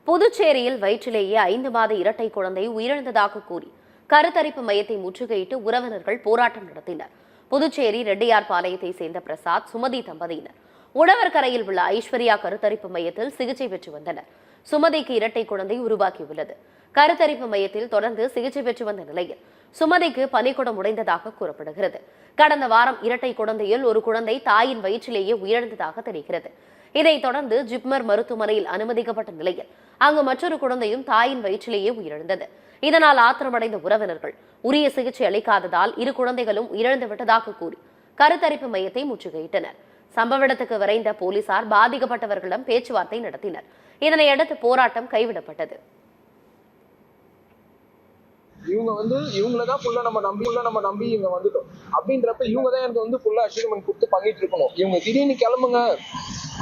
புதுச்சேரியில் வயிற்றிலேயே 5 மாத இரட்டை குழந்தை உயிரிழந்ததாக கூறி கருத்தரிப்பு மையத்தை முற்றுகையிட்டு உறவினர்கள் போராட்டம் நடத்தினர். புதுச்சேரி ரெட்டியார்பாளையத்தை சேர்ந்த பிரசாத், சுமதி தம்பதியினர் உழவர்கரையில் உள்ள ஐஸ்வர்யா கருத்தரிப்பு மையத்தில் சிகிச்சை பெற்று வந்தனர். சுமதிக்கு இரட்டை குழந்தை உருவாகியுள்ளது. கருத்தரிப்பு மையத்தில் தொடர்ந்து சிகிச்சை பெற்று வந்த நிலையில் சுமதிக்கு பனிக்குடம் உடைந்ததாக கூறப்படுகிறது. கடந்த வாரம் இரட்டை குழந்தையில் ஒரு குழந்தை தாயின் வயிற்றிலேயே உயிரிழந்ததாக தெரிகிறது. இதைத் தொடர்ந்து ஜிப்மர் மருத்துவமனையில் அனுமதிக்கப்பட்ட நிலையில் அங்கு மற்றொரு குழந்தையும் தாயின் வயிற்றிலேயே உயிரிழந்தது. இதனால் ஆத்திரமடைந்த உறவினர்கள் உரிய சிகிச்சை அளிக்காததால் இரு குழந்தைகளும் உயிரிழந்து விட்டதாக கூறி கருத்தரிப்பு மையத்தை முற்றுகையிட்டனர். சம்பவ இடத்துக்கு விரைந்த போலீசார் பாதிக்கப்பட்டவர்களிடம் பேச்சுவார்த்தை நடத்தினர். இதனையடுத்து போராட்டம் கைவிடப்பட்டது. இவங்களதான் ஃபுல்லா நம்ம நம்பி இங்க வந்துட்டோம் அப்படின்றப்ப இவங்க தான் எனக்கு ஃபுல்லா அஷ்யூர்மெண்ட் கொடுத்து பண்ணிட்டு இருக்கணும். இவங்க திடீர்னு கிளம்புங்க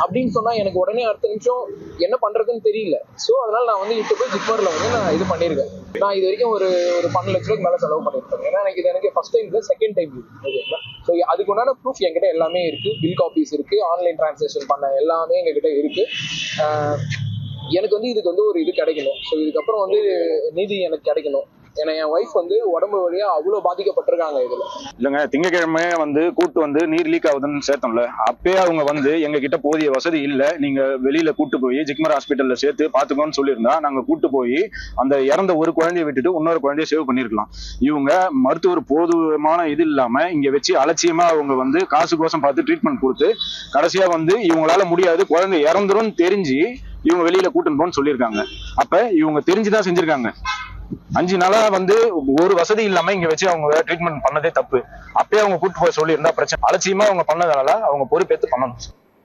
அப்படின்னு சொன்னா எனக்கு உடனே அடுத்த நிமிஷம் என்ன பண்றதுன்னு தெரியல. ஸோ அதனால நான் இட்டு போய் ஜிப்மர்ல நான் இது பண்ணிருக்கேன். நான் இது வரைக்கும் ஒரு 12 லட்ச ரூபாய்க்கு மேல செலவு பண்ணிருக்கேன். ஏன்னா எனக்கு ஃபர்ஸ்ட் டைம் இல்லை, செகண்ட் டைம் ஓகேங்களா. ஸோ அதுக்கு உண்டான ப்ரூஃப் என்கிட்ட எல்லாமே இருக்கு. பில் காப்பீஸ் இருக்கு, ஆன்லைன் டிரான்சாக்ஷன் பண்ண எல்லாமே எங்ககிட்ட இருக்கு. எனக்கு இதுக்கு ஒரு இது கிடைக்கணும். ஸோ இதுக்கப்புறம் நீதி எனக்கு கிடைக்கணும். ஏன்னா என் ஒய்ஃப் உடம்பு வழியா அவ்வளவு பாதிக்கப்பட்டிருக்காங்க. இதுல இல்லைங்க, திங்கக்கிழமை கூட்டு நீர் லீக் ஆகுதுன்னு சேர்த்தோம்ல, அப்பயே அவங்க எங்க கிட்ட போதிய வசதி இல்லை, நீங்க வெளியில கூட்டு போய் ஜிக்மர் ஹாஸ்பிட்டல்ல சேர்த்து பாத்துக்கோன்னு சொல்லியிருந்தா நாங்க கூட்டு போய் அந்த இறந்த ஒரு குழந்தைய விட்டுட்டு இன்னொரு குழந்தைய சேவ் பண்ணிருக்கலாம். இவங்க மருத்துவர் போதுமான இது இல்லாம இங்க வச்சு அலட்சியமா அவங்க காசு கோசம் பார்த்து ட்ரீட்மெண்ட் கொடுத்து கடைசியா இவங்களால முடியாது, குழந்தை இறந்துரும் தெரிஞ்சு இவங்க வெளியில கூட்டுன்னு போன்னு சொல்லியிருக்காங்க. அப்ப இவங்க தெரிஞ்சுதான் செஞ்சிருக்காங்க. 5 நாளா ஒரு வசதி இல்லாம இங்க வச்சு அவங்க ட்ரீட்மெண்ட் பண்ணதே தப்பு. அப்பயே அவங்க கூட்டு போய் சொல்லி இருந்தா பிரச்சனை. அலட்சியமா அவங்க பண்ணதால அவங்க பொறுப்பேற்று பண்ணணும்.